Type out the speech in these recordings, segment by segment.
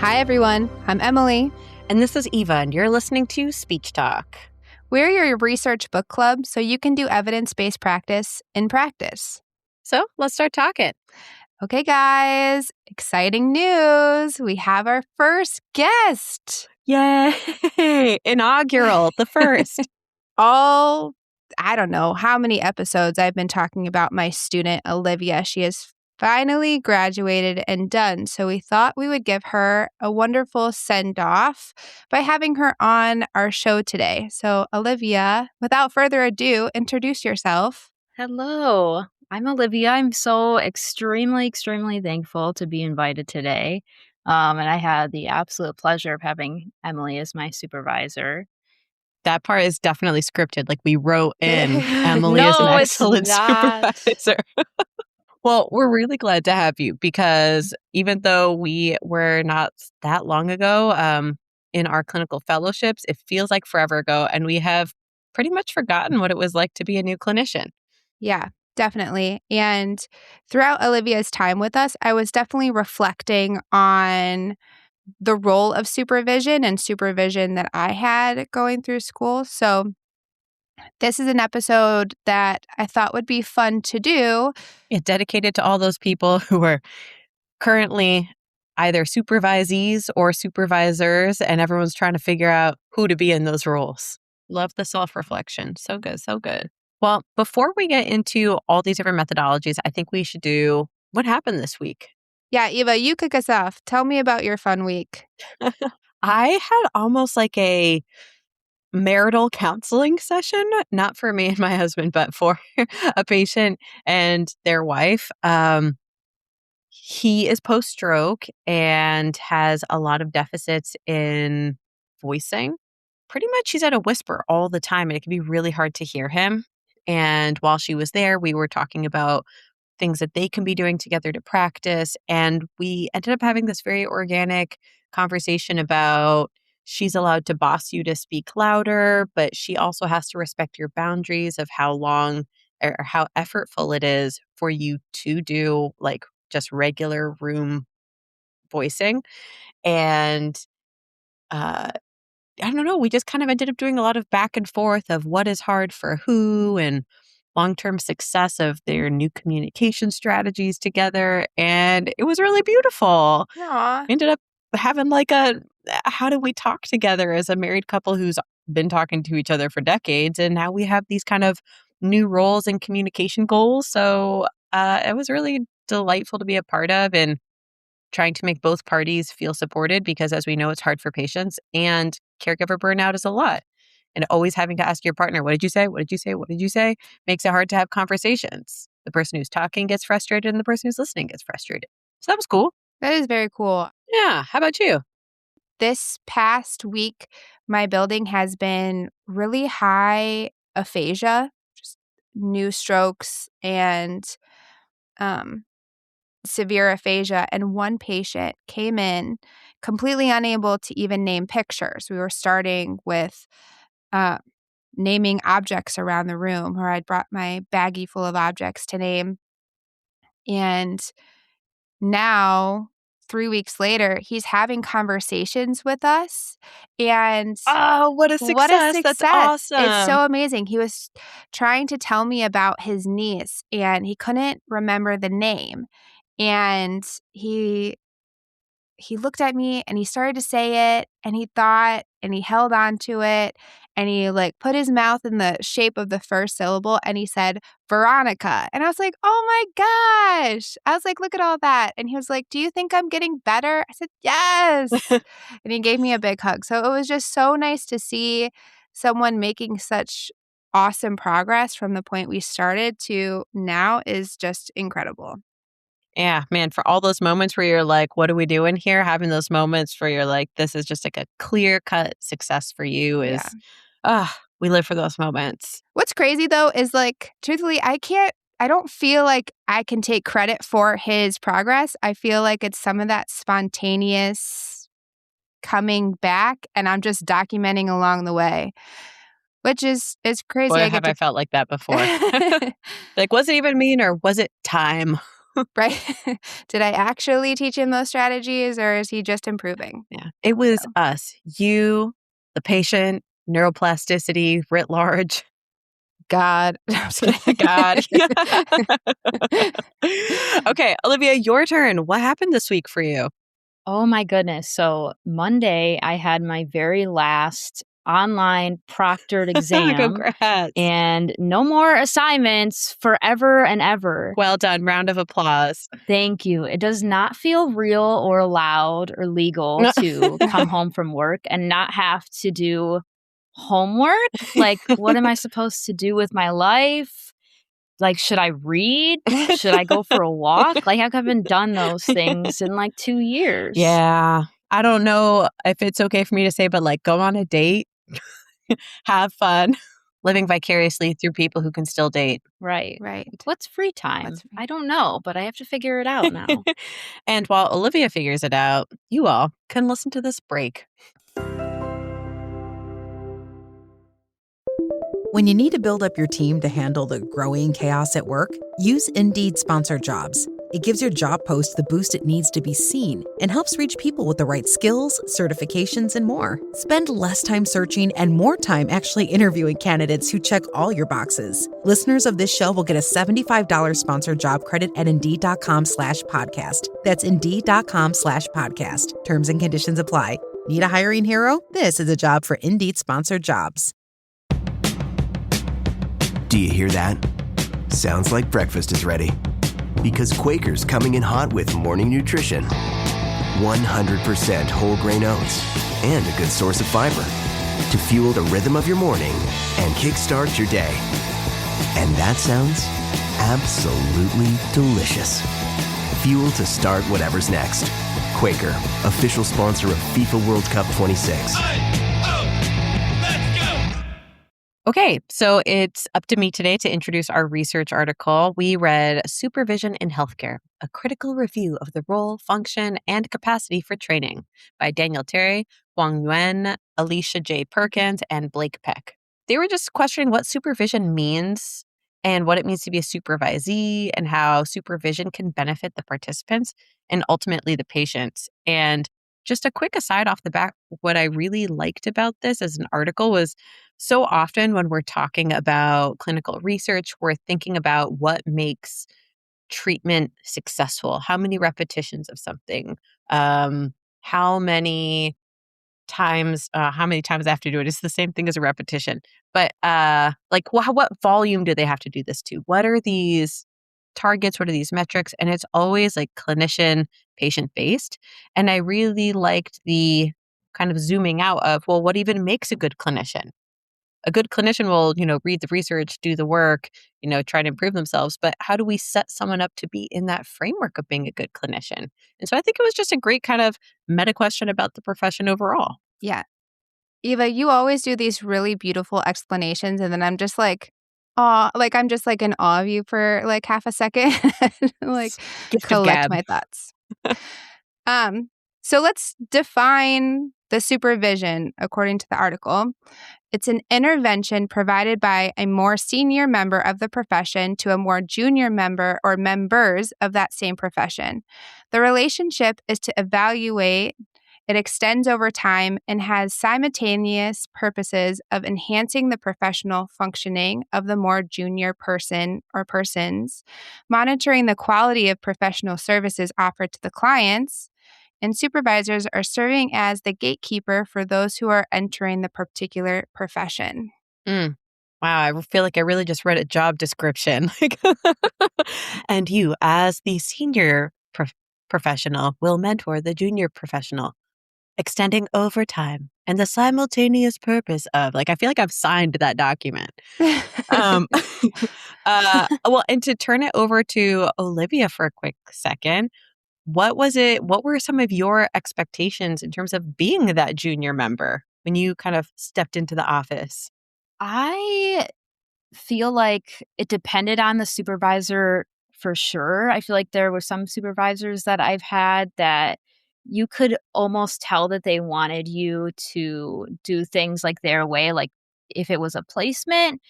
Hi, everyone. I'm Emily. And this is Eva, and you're listening to Speech Talk. We're your research book club, so you can do evidence-based practice in practice. So let's start talking. Okay, guys. Exciting news. We have our first guest. Yay! Inaugural, the first. I don't know how many episodes I've been talking about my student, Olivia. She has finally graduated and done. So we thought we would give her a wonderful send-off by having her on our show today. So Olivia, without further ado, introduce yourself. Hello, I'm Olivia. I'm so extremely thankful to be invited today. And I had the absolute pleasure of having Emily as my supervisor. That part is definitely scripted. Like we wrote in Emily is an No, it's excellent not. supervisor. Well, we're really glad to have you because even though we were not that long ago in our clinical fellowships, it feels like forever ago. And we have pretty much forgotten what it was like to be a new clinician. Yeah, definitely. And throughout Olivia's time with us, I was definitely reflecting on the role of supervision and supervision that I had going through school. So this is an episode that I thought would be fun to do. It's dedicated to all those people who are currently either supervisees or supervisors, and everyone's trying to figure out who to be in those roles. Love the self-reflection. So good, so good. Well, before we get into all these different methodologies, I think we should do what happened this week. Yeah, Eva, you kick us off. Tell me about your fun week. I had almost like a marital counseling session, not for me and my husband, but for a patient and their wife. He is post-stroke and has a lot of deficits in voicing. Pretty much he's at a whisper all the time, and it can be really hard to hear him. And while she was there, we were talking about things that they can be doing together to practice. And we ended up having this very organic conversation about she's allowed to boss you to speak louder, but she also has to respect your boundaries of how long or how effortful it is for you to do like just regular room voicing. And I don't know, we just kind of ended up doing a lot of back and forth of what is hard for who and long-term success of their new communication strategies together. And it was really beautiful. Aw. We ended up having like how do we talk together as a married couple who's been talking to each other for decades. And now we have these kind of new roles and communication goals. So it was really delightful to be a part of and trying to make both parties feel supported because as we know, it's hard for patients and caregiver burnout is a lot. And always having to ask your partner, what did you say? What did you say? What did you say? Makes it hard to have conversations. The person who's talking gets frustrated and the person who's listening gets frustrated. So that was cool. That is very cool. Yeah. How about you? This past week, my building has been really high aphasia, just new strokes and severe aphasia. And one patient came in completely unable to even name pictures. We were starting with naming objects around the room, or I'd brought my baggie full of objects to name. And now, 3 weeks later, he's having conversations with us. And Oh, what a success. what a success. That's awesome. It's so amazing. He was trying to tell me about his niece, and he couldn't remember the name. And he looked at me and he started to say it and he thought and he held on to it and he like put his mouth in the shape of the first syllable and he said Veronica. And I was like, oh my gosh. I was like, look at all that. And he was like, do you think I'm getting better? I said, yes. And he gave me a big hug. So it was just so nice to see someone making such awesome progress from the point we started to now is just incredible. Yeah, man, for all those moments where you're like, what are we doing here? Having those moments where you're like, this is just like a clear cut success for you is, we live for those moments. What's crazy though is like, truthfully, I don't feel like I can take credit for his progress. I feel like it's some of that spontaneous coming back and I'm just documenting along the way, which is crazy. Boy, I felt like that before. Like, was it even mean or was it time? Right? Did I actually teach him those strategies or is he just improving? Yeah. It was So. us, you, the patient, neuroplasticity writ large. God. I'm just kidding. God. Okay, Olivia, your turn. What happened this week for you? Oh my goodness. So Monday, I had my very last online proctored exam Congrats. and no more assignments forever and ever. Well done. Round of applause. Thank you. It does not feel real or allowed or legal to come home from work and not have to do homework. Like, what am I supposed to do with my life? Like, should I read? Should I go for a walk? Like, I haven't done those things in like 2 years. Yeah. I don't know if it's okay for me to say, but like go on a date, have fun, living vicariously through people who can still date. Right. Right. What's free time? What's free? I don't know, but I have to figure it out now. And while Olivia figures it out, you all can listen to this break. When you need to build up your team to handle the growing chaos at work, use Indeed Sponsored Jobs. It gives your job post the boost it needs to be seen and helps reach people with the right skills, certifications, and more. Spend less time searching and more time actually interviewing candidates who check all your boxes. Listeners of this show will get a $75 sponsored job credit at Indeed.com/podcast. That's Indeed.com/podcast. Terms and conditions apply. Need a hiring hero? This is a job for Indeed Sponsored Jobs. Do you hear that? Sounds like breakfast is ready. Because Quaker's coming in hot with morning nutrition. 100% whole grain oats and a good source of fiber to fuel the rhythm of your morning and kickstart your day. And that sounds absolutely delicious. Fuel to start whatever's next. Quaker, official sponsor of FIFA World Cup 26. Okay, so it's up to me today to introduce our research article. We read Supervision in Healthcare, a critical review of the role, function, and capacity for training by Daniel Terry, Nguyen, Alicia J. Perkins, and Blake Peck. They were just questioning what supervision means and what it means to be a supervisee and how supervision can benefit the participants and ultimately the patients. And just a quick aside off the bat, what I really liked about this as an article was so often when we're talking about clinical research, we're thinking about what makes treatment successful. How many repetitions of something? How many how many times I have to do it? It's the same thing as a repetition. But what volume do they have to do this to? What are these targets? What are these metrics? And it's always like clinician, patient based. And I really liked the kind of zooming out of, well, what even makes a good clinician? A good clinician will, read the research, do the work, try to improve themselves. But how do we set someone up to be in that framework of being a good clinician? And so I think it was just a great kind of meta question about the profession overall. Yeah. Eva, you always do these really beautiful explanations, and then I'm just like, I'm just like in awe of you for like half a second, like Gift of collect gab. my thoughts. So let's define the supervision according to the article. It's an intervention provided by a more senior member of the profession to a more junior member or members of that same profession. The relationship is to evaluate. It extends over time and has simultaneous purposes of enhancing the professional functioning of the more junior person or persons, monitoring the quality of professional services offered to the clients, and supervisors are serving as the gatekeeper for those who are entering the particular profession. Mm. Wow, I feel like I really just read a job description. And you, as the senior professional, will mentor the junior professional, extending over time and the simultaneous purpose of, I feel like I've signed that document. Well, and to turn it over to Olivia for a quick second, what were some of your expectations in terms of being that junior member when you kind of stepped into the office? I feel like it depended on the supervisor for sure. I feel like there were some supervisors that I've had that you could almost tell that they wanted you to do things like their way. Like if it was a placement,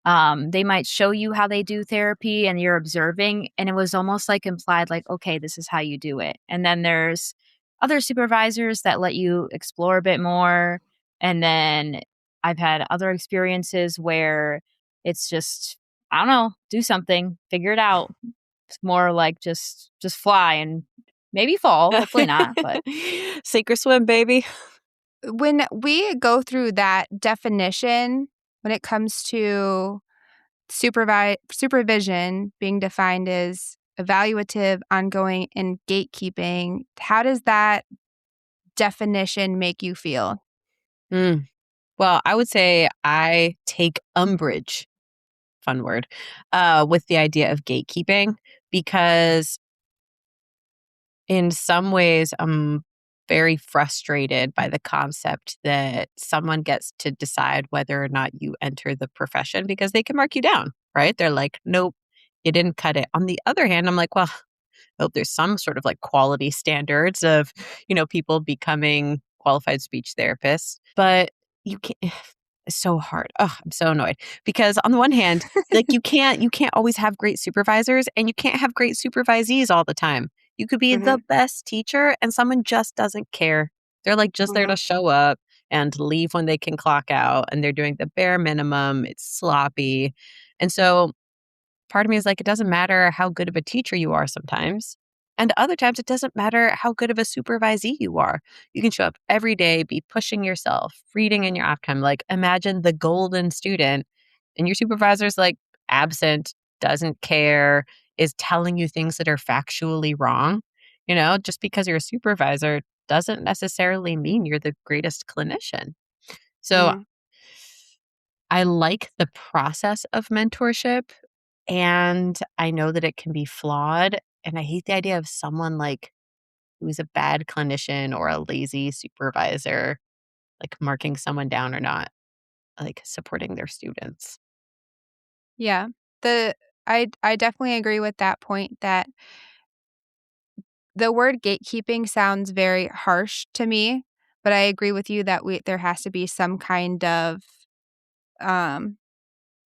They might show you how they do therapy and you're observing, and it was almost like implied, like, okay, this is how you do it. And then there's other supervisors that let you explore a bit more. And then I've had other experiences where it's just, I don't know, do something, figure it out. It's more like just fly and maybe fall, hopefully not, but Sink or swim, baby. When we go through that definition, when it comes to supervision being defined as evaluative, ongoing, and gatekeeping, how does that definition make you feel? Mm. Well, I would say I take umbrage, fun word, with the idea of gatekeeping because in some ways I'm very frustrated by the concept that someone gets to decide whether or not you enter the profession because they can mark you down, right? They're like, nope, you didn't cut it. On the other hand, I'm like, well, I hope there's some sort of like quality standards of, people becoming qualified speech therapists. But you can't, it's so hard. Oh, I'm so annoyed because on the one hand, like you can't always have great supervisors and you can't have great supervisees all the time. You could be the Mhm, best teacher and someone just doesn't care. They're like just there to mhm, show up and leave when they can clock out and they're doing the bare minimum. It's sloppy. And so part of me is like, it doesn't matter how good of a teacher you are sometimes. And other times, it doesn't matter how good of a supervisee you are. You can show up every day, be pushing yourself, reading in your off time. Like, imagine the golden student, and your supervisor's like absent, doesn't care, is telling you things that are factually wrong. Just because you're a supervisor doesn't necessarily mean you're the greatest clinician. So mhm. I like the process of mentorship and I know that it can be flawed. And I hate the idea of someone like who's a bad clinician or a lazy supervisor, like marking someone down or not, like supporting their students. Yeah. The I definitely agree with that point that the word gatekeeping sounds very harsh to me, but I agree with you that there has to be some kind of um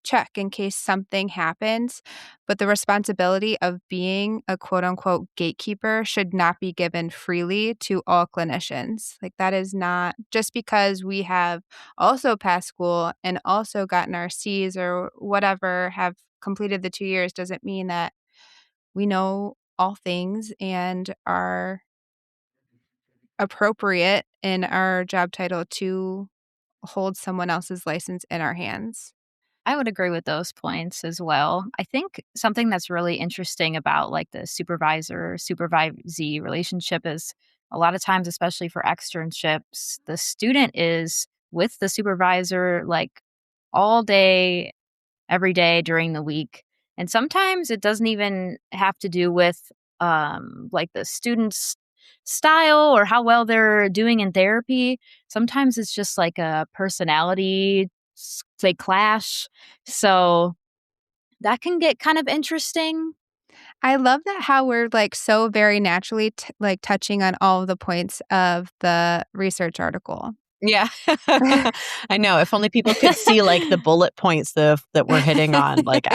check in case something happens, but the responsibility of being a quote unquote gatekeeper should not be given freely to all clinicians. Like, that is not just because we have also passed school and also gotten our C's or whatever, have completed the 2 years, doesn't mean that we know all things and are appropriate in our job title to hold someone else's license in our hands. I would agree with those points as well. I think something that's really interesting about like the supervisor supervisee relationship is a lot of times, especially for externships, the student is with the supervisor like all day, every day during the week. And sometimes it doesn't even have to do with like the student's style or how well they're doing in therapy. Sometimes it's just like a personality, say, clash. So that can get kind of interesting. I love that how we're, like, so very naturally like, touching on all of the points of the research article. Yeah. I know. If only people could see like the bullet points that we're hitting on, like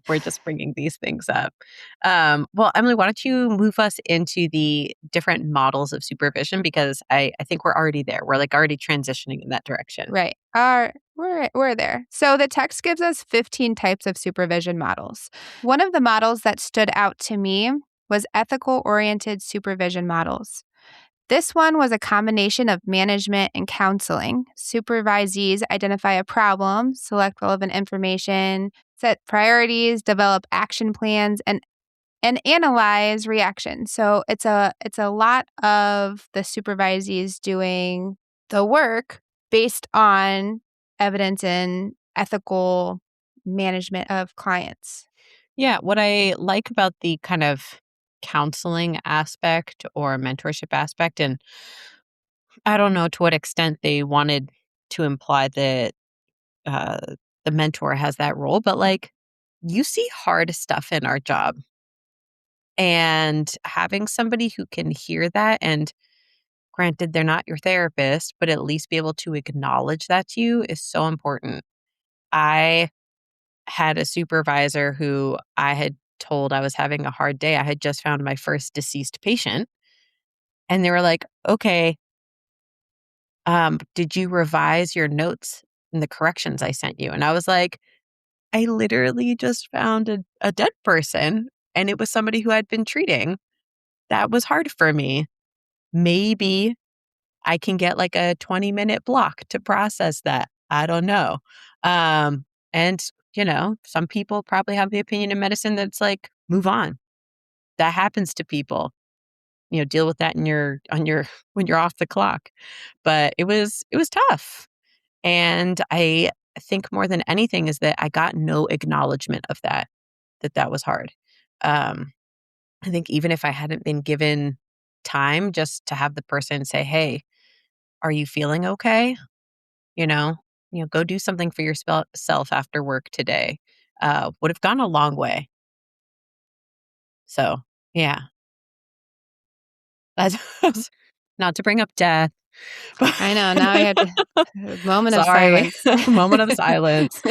we're just bringing these things up. Well, Emily, why don't you move us into the different models of supervision? Because I think we're already there. We're like already transitioning in that direction. Right. We're there. So the text gives us 15 types of supervision models. One of the models that stood out to me was ethical-oriented supervision models. This one was a combination of management and counseling. Supervisees identify a problem, select relevant information, set priorities, develop action plans, and analyze reactions. So it's a lot of the supervisees doing the work based on evidence and ethical management of clients. Yeah. What I like about the kind of counseling aspect or mentorship aspect, and I don't know to what extent they wanted to imply that uh, the mentor has that role, but like you see hard stuff in our job. And having somebody who can hear that, and granted, they're not your therapist, but at least be able to acknowledge that to you is so important. I had a supervisor who I had told I was having a hard day. I had just found my first deceased patient. And they were like, okay, did you revise your notes and the corrections I sent you? And I was like, I literally just found a dead person, and it was somebody who I'd been treating. That was hard for me. Maybe I can get like a 20-minute block to process that. I don't know. And, some people probably have the opinion in medicine that's like, move on. That happens to people. Deal with that when you're off the clock. But it was tough. And I think more than anything is that I got no acknowledgement of that was hard. I think even if I hadn't been given time just to have the person say, hey, are you feeling okay? You know, go do something for yourself after work today. Would have gone a long way. So, yeah, that's not to bring up death. I know. Now I have to moment of Sorry, silence. moment of silence.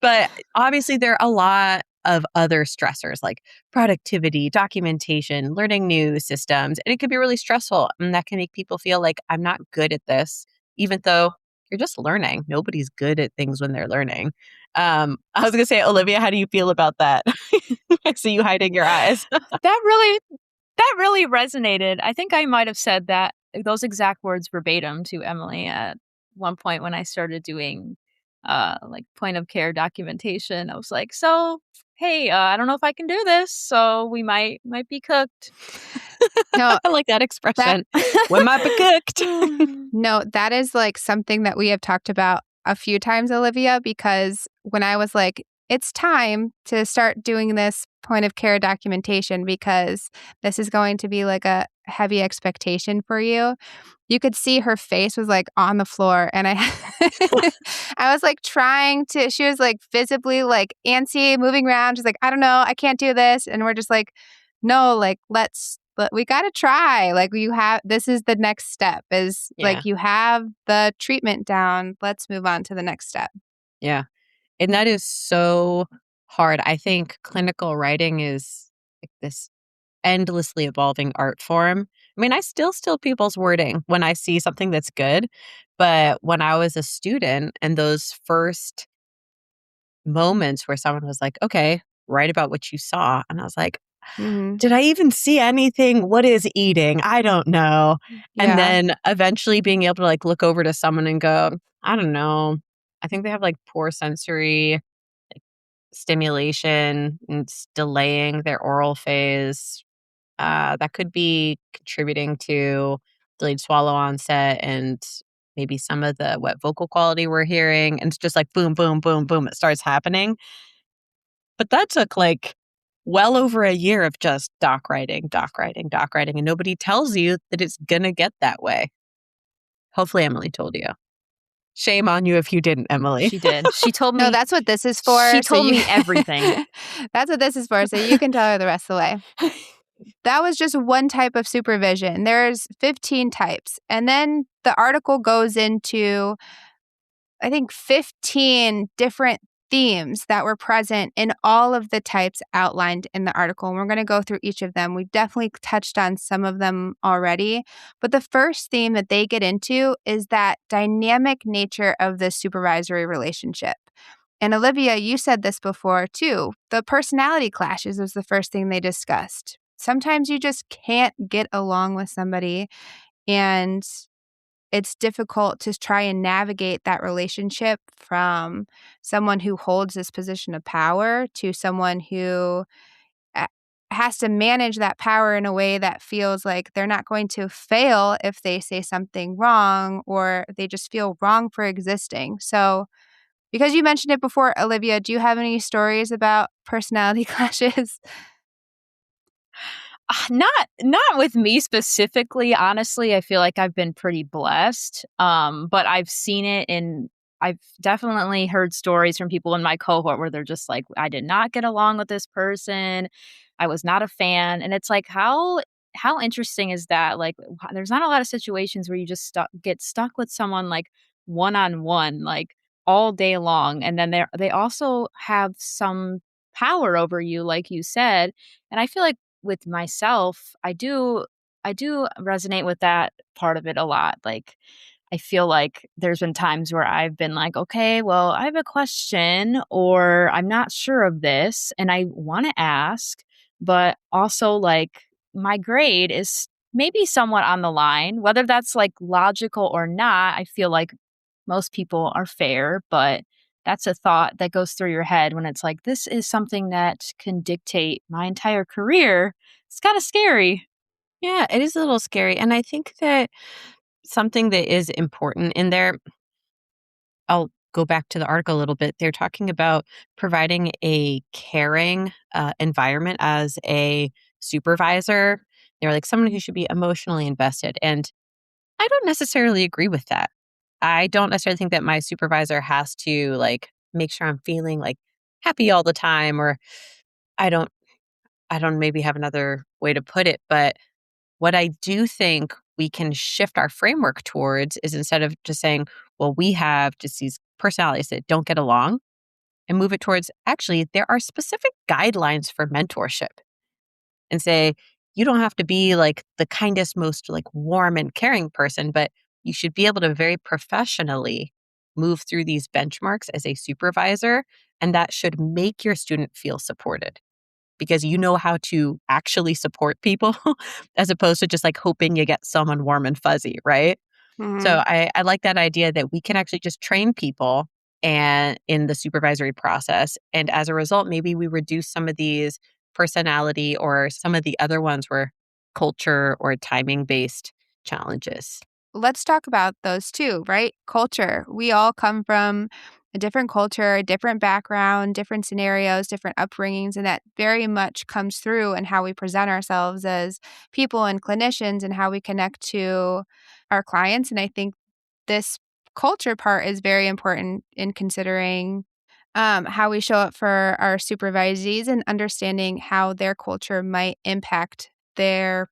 But obviously, there are a lot of other stressors like productivity, documentation, learning new systems, and it can be really stressful. And that can make people feel like I'm not good at this, even though you're just learning. Nobody's good at things when they're learning. I was going to say, Olivia, how do you feel about that? I see you hiding your eyes. That really resonated. I think I might have said those exact words verbatim to Emily at one point when I started doing like point of care documentation. I was like, so hey, I don't know if I can do this, so we might be cooked. No, I like that expression. We might be cooked. No, that is like something that we have talked about a few times, Olivia, because when I was like, it's time to start doing this point of care documentation because this is going to be like a heavy expectation for you. You could see her face was like on the floor, and I was like she was like visibly like antsy, moving around. She's like, I don't know, I can't do this. And we're just like, no, like, but we got to try. Like, this is the next step is Yeah. like, you have the treatment down. Let's move on to the next step. Yeah. And that is so hard. I think clinical writing is like this endlessly evolving art form. I mean, I still steal people's wording when I see something that's good. But when I was a student and those first moments where someone was like, okay, write about what you saw. And I was like, did I even see anything? What is eating? I don't know. And Yeah. then eventually being able to like look over to someone and go, I don't know. I think they have like poor sensory stimulation and it's delaying their oral phase. That could be contributing to delayed swallow onset and maybe some of the wet vocal quality we're hearing. And it's just like boom, boom, boom, boom. It starts happening. But that took like well over a year of just doc writing. And nobody tells you that it's going to get that way. Hopefully, Emily told you. Shame on you if you didn't, Emily. She did. She told me. No, that's what this is for. She told me everything. That's what this is for. So you can tell her the rest of the way. That was just one type of supervision. There's 15 types. And then the article goes into, I think, 15 different themes that were present in all of the types outlined in the article. And we're going to go through each of them. We've definitely touched on some of them already. But the first theme that they get into is that dynamic nature of the supervisory relationship. And Olivia, you said this before too. The personality clashes was the first thing they discussed. Sometimes you just can't get along with somebody, and it's difficult to try and navigate that relationship from someone who holds this position of power to someone who has to manage that power in a way that feels like they're not going to fail if they say something wrong or they just feel wrong for existing. So, because you mentioned it before, Olivia, do you have any stories about personality clashes? Not with me specifically. Honestly, I feel like I've been pretty blessed. But I've seen it I've definitely heard stories from people in my cohort where they're just like, I did not get along with this person. I was not a fan. And it's like, how interesting is that? Like, there's not a lot of situations where you just get stuck with someone like one-on-one. Like, all day long. And then they also have some power over you, like you said. And I feel like with myself, I do resonate with that part of it a lot. Like I feel like there's been times where I've been like, okay, well, I have a question or I'm not sure of this and I want to ask, but also like my grade is maybe somewhat on the line, whether that's like logical or not. I feel like most people are fair, but that's a thought that goes through your head when it's like, this is something that can dictate my entire career. It's kind of scary. Yeah, it is a little scary. And I think that something that is important in there, I'll go back to the article a little bit. They're talking about providing a caring environment as a supervisor. They're like someone who should be emotionally invested. And I don't necessarily agree with that. I don't necessarily think that my supervisor has to like make sure I'm feeling like happy all the time, or I don't I don't maybe have another way to put it, but what I do think we can shift our framework towards is instead of just saying, well, we have just these personalities that don't get along, and move it towards actually, there are specific guidelines for mentorship, and say, you don't have to be like the kindest, most like warm and caring person, but you should be able to very professionally move through these benchmarks as a supervisor. And that should make your student feel supported because you know how to actually support people as opposed to just like hoping you get someone warm and fuzzy, right? Mhm. So I like that idea that we can actually just train people and in the supervisory process. And as a result, maybe we reduce some of these personality or some of the other ones were culture or timing based challenges. Let's talk about those too, right? Culture. We all come from a different culture, a different background, different scenarios, different upbringings, and that very much comes through in how we present ourselves as people and clinicians and how we connect to our clients. And I think this culture part is very important in considering how we show up for our supervisees and understanding how their culture might impact their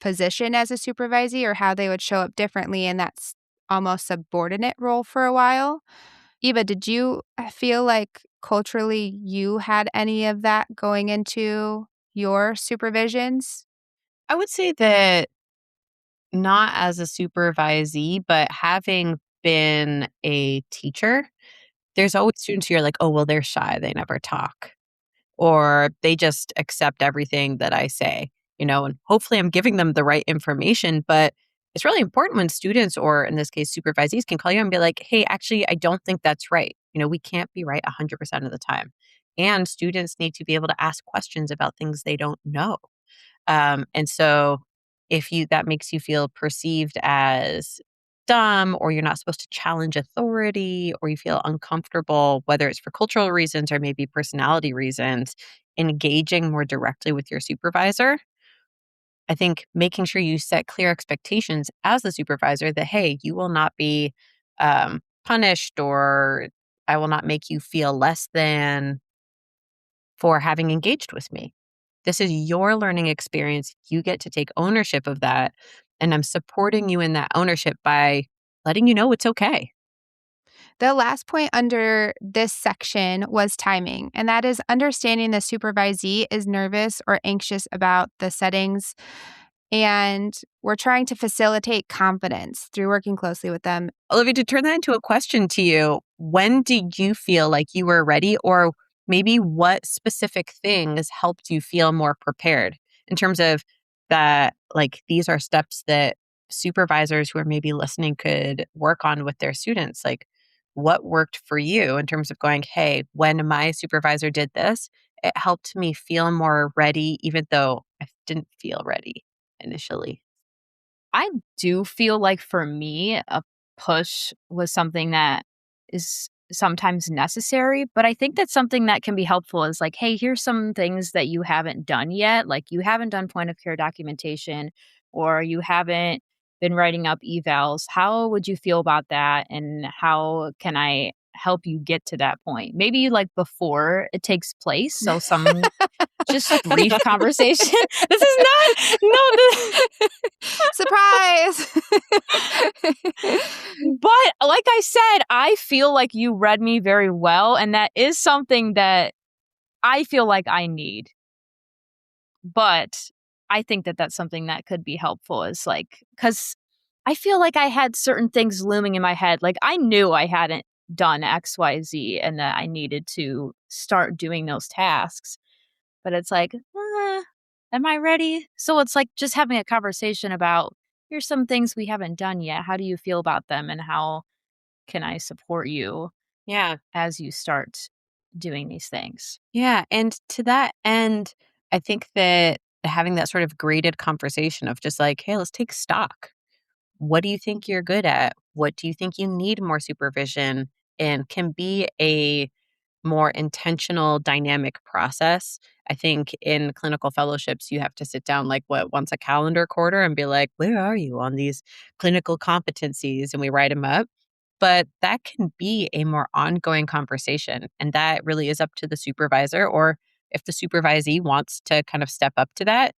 position as a supervisee or how they would show up differently in that almost subordinate role for a while. Eva, did you feel like culturally you had any of that going into your supervisions? I would say that not as a supervisee, but having been a teacher, there's always students who are like, oh, well, they're shy. They never talk. Or they just accept everything that I say, and hopefully I'm giving them the right information. But it's really important when students, or in this case, supervisees, can call you and be like, hey, actually, I don't think that's right. We can't be right 100% of the time. And students need to be able to ask questions about things they don't know. And so if that makes you feel perceived as dumb, or you're not supposed to challenge authority, or you feel uncomfortable, whether it's for cultural reasons or maybe personality reasons, engaging more directly with your supervisor, I think making sure you set clear expectations as the supervisor that, hey, you will not be punished, or I will not make you feel less than for having engaged with me. This is your learning experience. You get to take ownership of that. And I'm supporting you in that ownership by letting you know it's okay. The last point under this section was timing, and that is understanding the supervisee is nervous or anxious about the settings, and we're trying to facilitate confidence through working closely with them. Olivia, to turn that into a question to you, when did you feel like you were ready? Or maybe what specific things helped you feel more prepared in terms of that, like, these are steps that supervisors who are maybe listening could work on with their students? Like, what worked for you in terms of going, hey, when my supervisor did this, it helped me feel more ready, even though I didn't feel ready initially? I do feel like for me, a push was something that is sometimes necessary, but I think that's something that can be helpful is like, hey, here's some things that you haven't done yet. Like you haven't done point of care documentation or you haven't been writing up evals. How would you feel about that? And how can I help you get to that point? Maybe like before it takes place. So some just brief conversation. This is not, no, Surprise! But But like I said, I feel like you read me very well. And that is something that I feel like I need. But I think that that's something that could be helpful is like, because I feel like I had certain things looming in my head. Like I knew I hadn't done XYZ and that I needed to start doing those tasks. But it's like, am I ready? So it's like just having a conversation about here's some things we haven't done yet. How do you feel about them? And how can I support you Yeah. as you start doing these things? Yeah. And to that end, I think that having that sort of graded conversation of just like, hey, let's take stock. What do you think you're good at? What do you think you need more supervision in can be a more intentional, dynamic process. I think in clinical fellowships, you have to sit down once a calendar quarter and be like, where are you on these clinical competencies? And we write them up. But that can be a more ongoing conversation. And that really is up to the supervisor, or if the supervisee wants to kind of step up to that.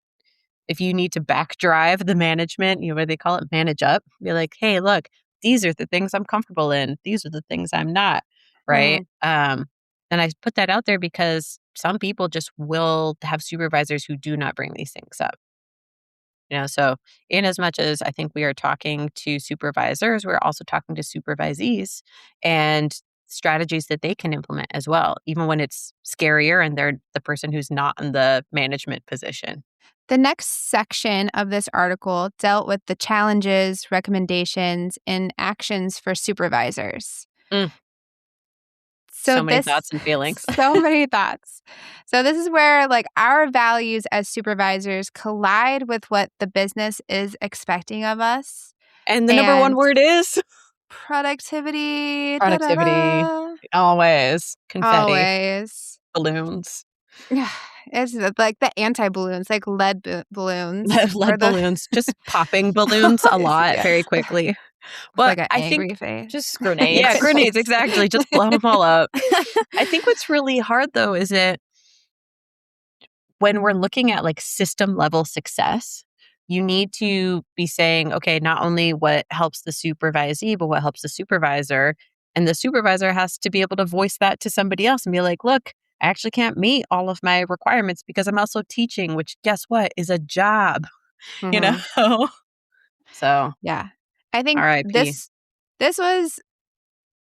If you need to back drive the management, what they call it, manage up, be like, hey, look, these are the things I'm comfortable in. These are the things I'm not. Right. And I put that out there because some people just will have supervisors who do not bring these things up. So in as much as I think we are talking to supervisors, we're also talking to supervisees and strategies that they can implement as well, even when it's scarier and they're the person who's not in the management position. The next section of this article dealt with the challenges, recommendations, and actions for supervisors. So many thoughts and feelings. So many thoughts. So this is where our values as supervisors collide with what the business is expecting of us. And the number one word is? Productivity. Productivity. Da-da-da. Always. Confetti. Always. Balloons. It's like the anti-balloons, like lead balloons. Lead balloons. Just popping balloons a lot very quickly. But like an angry face. Just grenades. Yeah, grenades, exactly. Just blow them all up. I think what's really hard, though, is that when we're looking at system level success, you need to be saying, okay, not only what helps the supervisee, but what helps the supervisor. And the supervisor has to be able to voice that to somebody else and be like, look, I actually can't meet all of my requirements because I'm also teaching, which guess what is a job, So yeah, I think R.I.P. this was.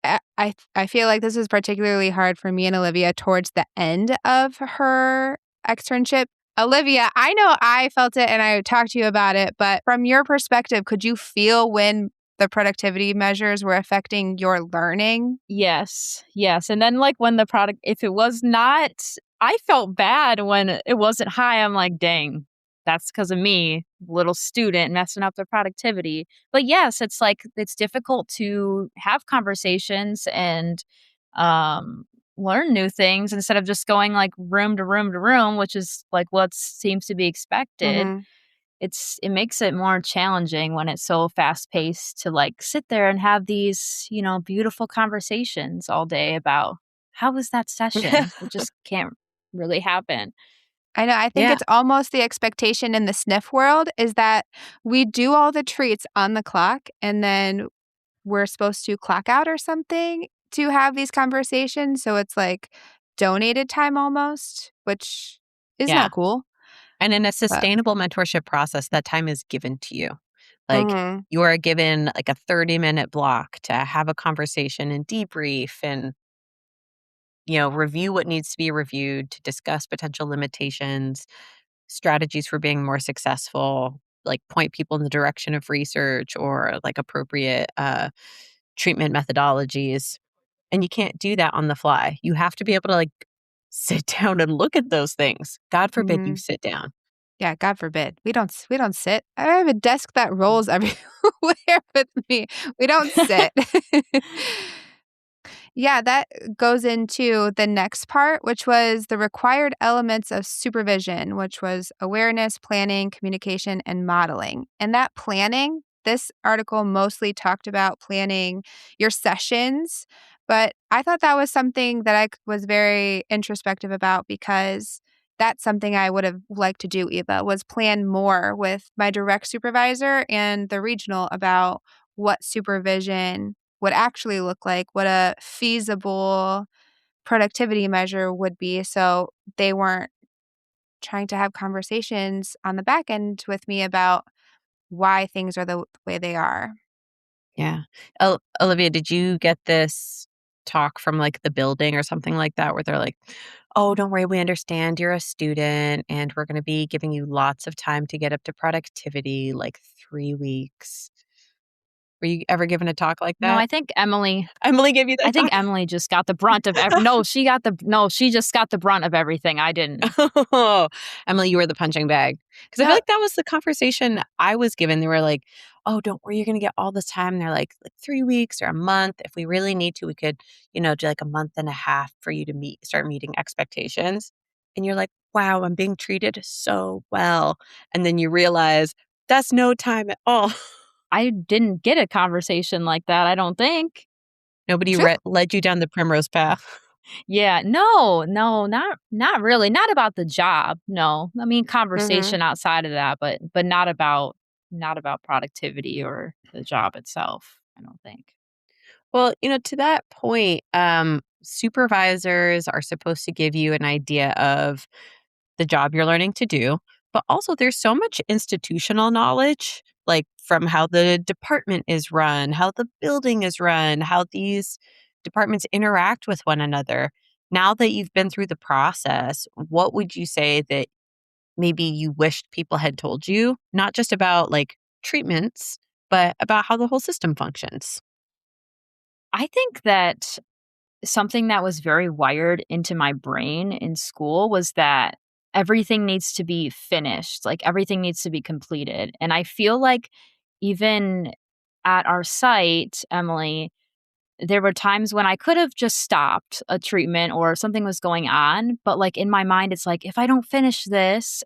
I feel like this was particularly hard for me and Olivia towards the end of her externship. Olivia, I know I felt it and I talked to you about it, but from your perspective, could you feel when the productivity measures were affecting your learning? Yes. And then when the product, if it was not, I felt bad when it wasn't high. I'm like, dang, that's because of me, little student, messing up their productivity. But yes, it's it's difficult to have conversations and learn new things instead of just going room to room to room, which is what seems to be expected. Mm-hmm. It makes it more challenging when it's so fast paced to sit there and have these, beautiful conversations all day about how was that session? It just can't really happen. I know. I think it's almost the expectation in the sniff world is that we do all the treats on the clock and then we're supposed to clock out or something to have these conversations. So it's donated time almost, which is not cool. And in a sustainable mentorship process, that time is given to you. Mm-hmm. You are given a 30-minute block to have a conversation and debrief and review what needs to be reviewed, to discuss potential limitations, strategies for being more successful, point people in the direction of research or appropriate treatment methodologies. And you can't do that on the fly. You have to be able to sit down and look at those things. God forbid you sit down. Yeah, God forbid. We don't sit. I have a desk that rolls everywhere with me. We don't sit. Yeah, that goes into the next part, which was the required elements of supervision, which was awareness, planning, communication, and modeling. And that planning, this article mostly talked about planning your sessions, but I thought that was something that I was very introspective about because that's something I would have liked to do, Eva, was plan more with my direct supervisor and the regional about what supervision would actually look like, what a feasible productivity measure would be. So they weren't trying to have conversations on the back end with me about why things are the way they are. Yeah. Olivia, did you get this talk from like the building or something like that where they're like, oh, don't worry, we understand you're a student and we're going to be giving you lots of time to get up to productivity, like 3 weeks. Were you ever given a talk like No, that? I think Emily Emily gave you I that think talk? Emily just got the brunt of she just got the brunt of everything. I didn't. Oh, Emily, you were the punching bag. Because I feel Yep. like that was the conversation I was given. They were like, oh, don't worry, you're going to get all this time. And they're like 3 weeks or a month. If we really need to, we could, do like a month and a half for you to start meeting expectations. And you're like, wow, I'm being treated so well. And then you realize that's no time at all. I didn't get a conversation like that, I don't think. Nobody Sure. led you down the primrose path. Yeah, no, not really. Not about the job. No. I mean Mhm. conversation outside of that, but not about productivity or the job itself, I don't think. Well, to that point, supervisors are supposed to give you an idea of the job you're learning to do, but also there's so much institutional knowledge, like from how the department is run, how the building is run, how these departments interact with one another. Now that you've been through the process, what would you say that maybe you wished people had told you, not just about like treatments, but about how the whole system functions? I think that something that was very wired into my brain in school was that everything needs to be finished, like everything needs to be completed. And I feel like even at our site, Emily, there were times when I could have just stopped a treatment or something was going on, but like in my mind it's like if I don't finish this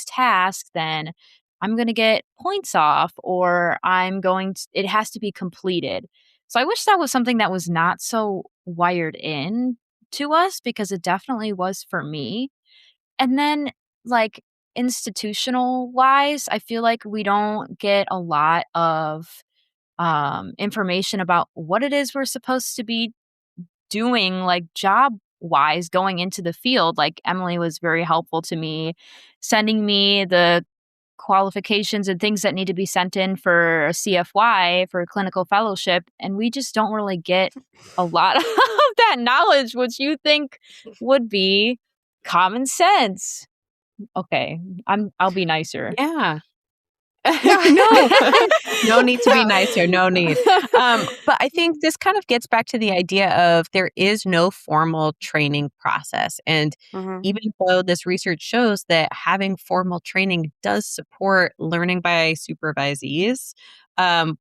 task, then I'm going to get points off or it has to be completed. So I wish that was something that was not so wired in to us because it definitely was for me. And then like institutional wise, I feel like we don't get a lot of information about what it is we're supposed to be doing, like job wise, going into the field. Like Emily was very helpful to me, sending me the qualifications and things that need to be sent in for a CFY for clinical fellowship. And we just don't really get a lot of that knowledge, which you think would be common sense. Okay, I'll be nicer. Yeah. No. No, no need to be nicer. No need. But I think this kind of gets back to the idea of there is no formal training process. And Mhm. even though this research shows that having formal training does support learning by supervisees,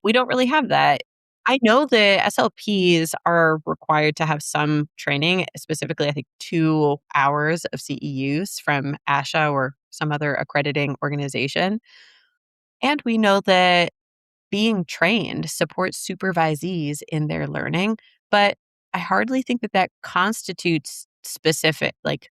we don't really have that. I know the SLPs are required to have some training, specifically, I think 2 hours of CEUs from ASHA or some other accrediting organization. And we know that being trained supports supervisees in their learning, but I hardly think that that constitutes specific, like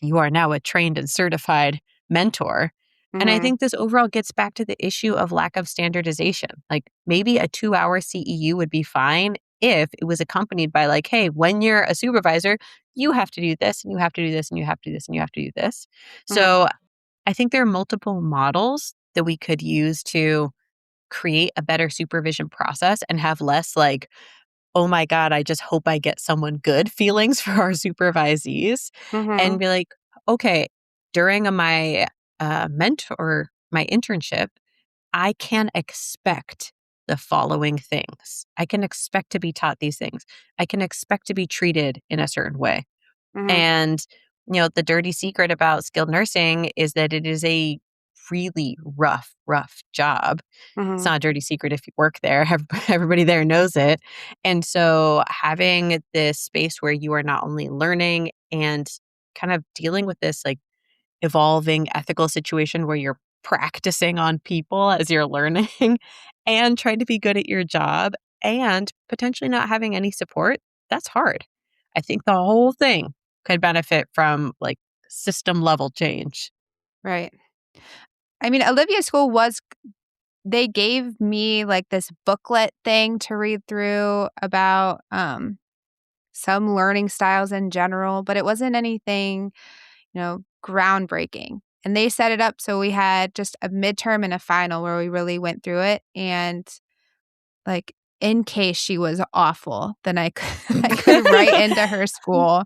you are now a trained and certified mentor. And I Mhm. think this overall gets back to the issue of lack of standardization. Like maybe a 2 hour CEU would be fine if it was accompanied by like, hey, when you're a supervisor, you have to do this and you have to do this and you have to do this and you have to do this. Mhm. So I think there are multiple models that we could use to create a better supervision process and have less like, oh my God, I just hope I get someone good feelings for our supervisees and Mhm. be like, okay, during my internship, I can expect the following things. I can expect to be taught these things. I can expect to be treated in a certain way. Mhm. And, the dirty secret about skilled nursing is that it is a really rough job. It's Mhm. not a dirty secret if you work there. Everybody there knows it. And so having this space where you are not only learning and kind of dealing with this like evolving ethical situation where you're practicing on people as you're learning and trying to be good at your job and potentially not having any support, that's hard. I think the whole thing could benefit from like system level change. Right. I mean, Olivia's school was they gave me like this booklet thing to read through about some learning styles in general, but it wasn't anything, groundbreaking. And they set it up so we had just a midterm and a final where we really went through it. And like, in case she was awful, then I could, I could write into her school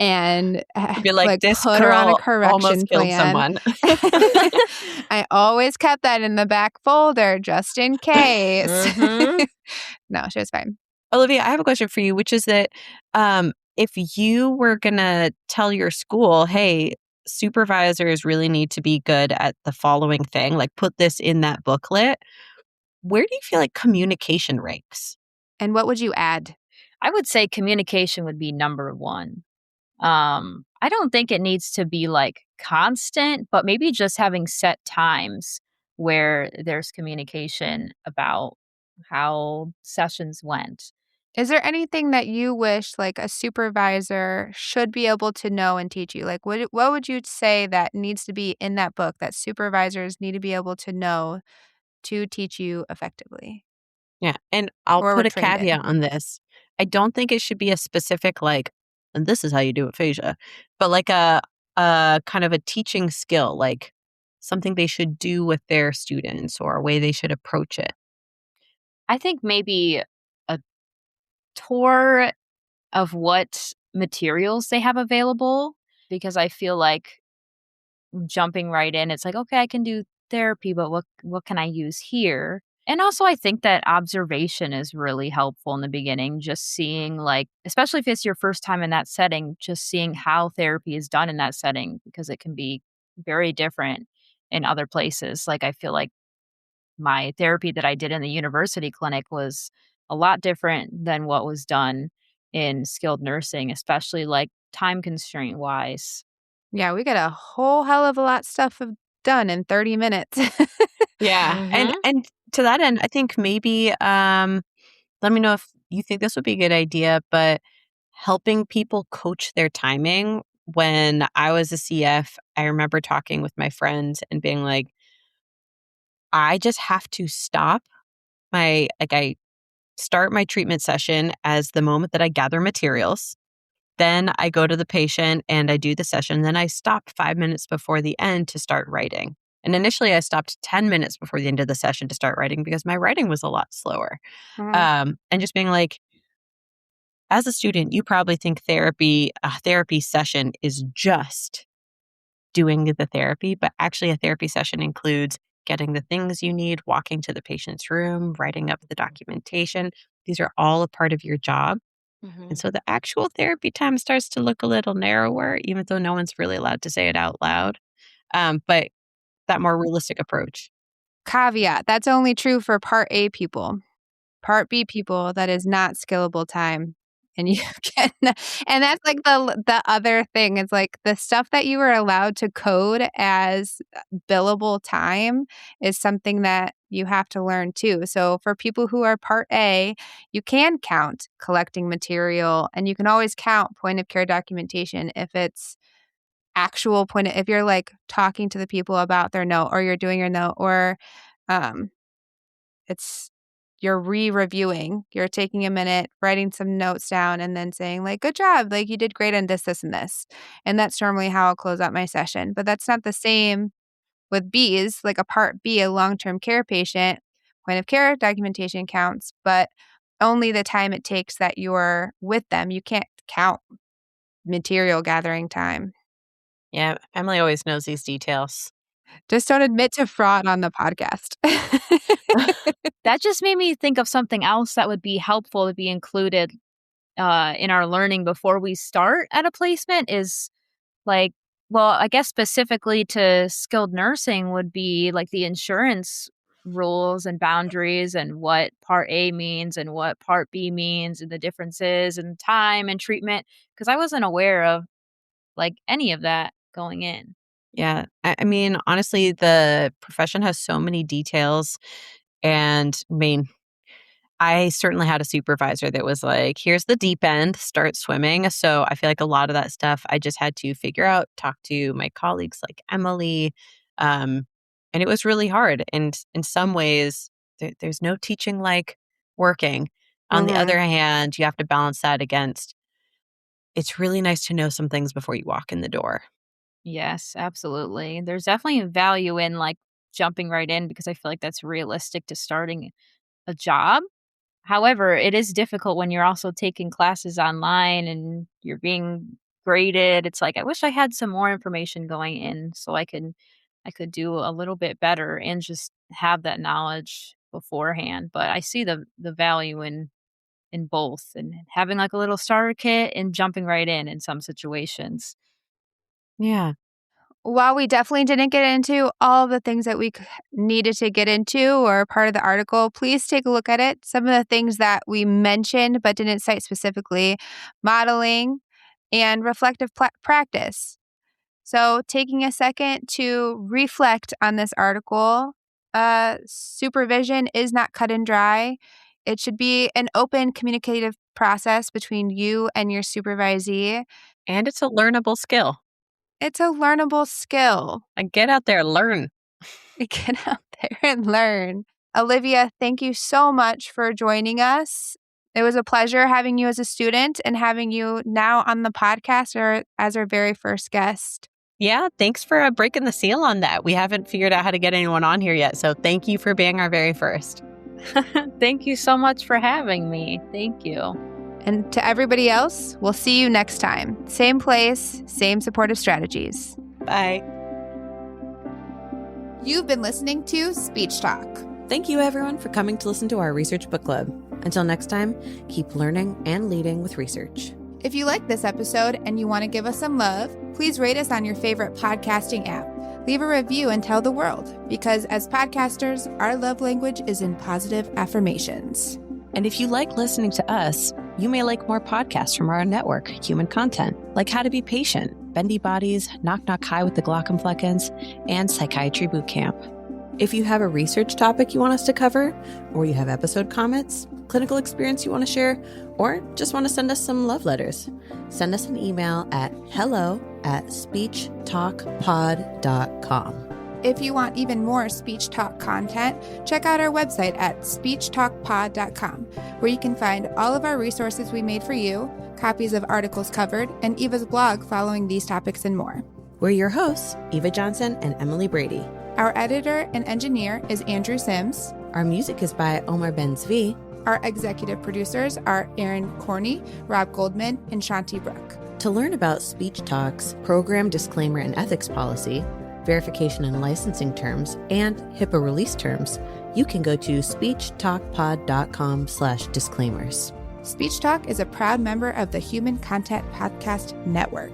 and You'd be like, this put her on a girl correction almost killed plan. someone. I always kept that in the back folder just in case. Mhm. No, she was fine. Olivia, I have a question for you, which is that if you were going to tell your school, hey, supervisors really need to be good at the following thing, like put this in that booklet, where do you feel like communication ranks? And what would you add? I would say communication would be number one. I don't think it needs to be like constant, but maybe just having set times where there's communication about how sessions went. Is there anything that you wish like a supervisor should be able to know and teach you? Like what would you say that needs to be in that book that supervisors need to be able to know to teach you effectively Yeah. And I'll or were put a trained in? caveat on this. I don't think it should be a specific, like, and this is how you do aphasia, but like a kind of a teaching skill, like something they should do with their students or a way they should approach it. I think maybe a tour of what materials they have available, because I feel like jumping right in, it's like, okay, I can do therapy, but what can I use here? And also I think that observation is really helpful in the beginning, just seeing like, especially if it's your first time in that setting, just seeing how therapy is done in that setting, because it can be very different in other places. Like I feel like my therapy that I did in the university clinic was a lot different than what was done in skilled nursing, especially like time constraint wise. Yeah, we got a whole hell of a lot stuff done in 30 minutes. Yeah. And Mhm. and to that end, I think maybe let me know if you think this would be a good idea, but helping people coach their timing. When I was a CF, I remember talking with my friends and being like, I just have to stop I start my treatment session as the moment that I gather materials. Then I go to the patient and I do the session. Then I stop 5 minutes before the end to start writing. And initially, I stopped 10 minutes before the end of the session to start writing because my writing was a lot slower. Mhm. And just being like, as a student, you probably think a therapy session is just doing the therapy, but actually, a therapy session includes getting the things you need, walking to the patient's room, writing up the documentation. These are all a part of your job. And Mhm. so the actual therapy time starts to look a little narrower, even though no one's really allowed to say it out loud. But that more realistic approach. Caveat, that's only true for Part A people. Part B people, that is not skillable time. And you can and that's like the other thing. It's like the stuff that you were allowed to code as billable time is something that you have to learn too. So for people who are Part A, you can count collecting material and you can always count point of care documentation if it's actual if you're like talking to the people about their note or you're doing your note or um it's you're re-reviewing. You're taking a minute, writing some notes down, and then saying, like, good job. Like, you did great on this, this, and this. And that's normally how I'll close out my session. But that's not the same with Bs, like a Part B, a long-term care patient. Point of care documentation counts, but only the time it takes that you're with them. You can't count material gathering time. Yeah, Emily always knows these details. Just don't admit to fraud on the podcast. That just made me think of something else that would be helpful to be included in our learning before we start at a placement is like, well, I guess specifically to skilled nursing would be like the insurance rules and boundaries and what Part A means and what Part B means and the differences and time and treatment. Because I wasn't aware of like any of that going in. Yeah. I mean, honestly, the profession has so many details. And I mean, I certainly had a supervisor that was like, here's the deep end, start swimming. So I feel like a lot of that stuff I just had to figure out, talk to my colleagues like Emily, um, And it was really hard. And in some ways, there's no teaching like working. On the other hand, you have to balance that against, it's really nice to know some things before you walk in the door. Yes, absolutely. There's definitely a value in like jumping right in because I feel like that's realistic to starting a job. However, it is difficult when you're also taking classes online and you're being graded. It's like I wish I had some more information going in so I could do a little bit better and just have that knowledge beforehand. But I see the value in both and having like a little starter kit and jumping right in some situations. Yeah. While we definitely didn't get into all the things that we needed to get into or part of the article, please take a look at it. Some of the things that we mentioned but didn't cite specifically, modeling and reflective practice. So taking a second to reflect on this article, supervision is not cut and dry. It should be an open communicative process between you and your supervisee. And it's a learnable skill. It's a learnable skill. Like, get out there, learn. Get out there and learn. Olivia, thank you so much for joining us. It was a pleasure having you as a student and having you now on the podcast or as our very first guest. Yeah, thanks for breaking the seal on that. We haven't figured out how to get anyone on here yet, so thank you for being our very first. Thank you so much for having me. Thank you. And to everybody else, we'll see you next time. Same place, same supportive strategies. Bye. You've been listening to Speech Talk. Thank you, everyone, for coming to listen to our research book club. Until next time, keep learning and leading with research. If you like this episode and you want to give us some love, please rate us on your favorite podcasting app. Leave a review and tell the world, because as podcasters, our love language is in positive affirmations. And if you like listening to us, you may like more podcasts from our network, Human Content, like How to Be Patient, Bendy Bodies, Knock Knock High with the Glockenfleckens, and Psychiatry Bootcamp. If you have a research topic you want us to cover, or you have episode comments, clinical experience you want to share, or just want to send us some love letters, send us an email at hello@speechtalkpod.com. If you want even more Speech Talk content, check out our website at speechtalkpod.com, where you can find all of our resources we made for you, copies of articles covered, and Eva's blog following these topics and more. We're your hosts, Eva Johnson and Emily Brady. Our editor and engineer is Andrew Sims. Our music is by Omar Ben-Zvi. Our executive producers are Aaron Corney, Rob Goldman, and Shanti Brook. To learn about Speech Talk's program disclaimer and ethics policy, verification and licensing terms, and HIPAA release terms, you can go to speechtalkpod.com/disclaimers. Speech Talk is a proud member of the Human Content Podcast Network.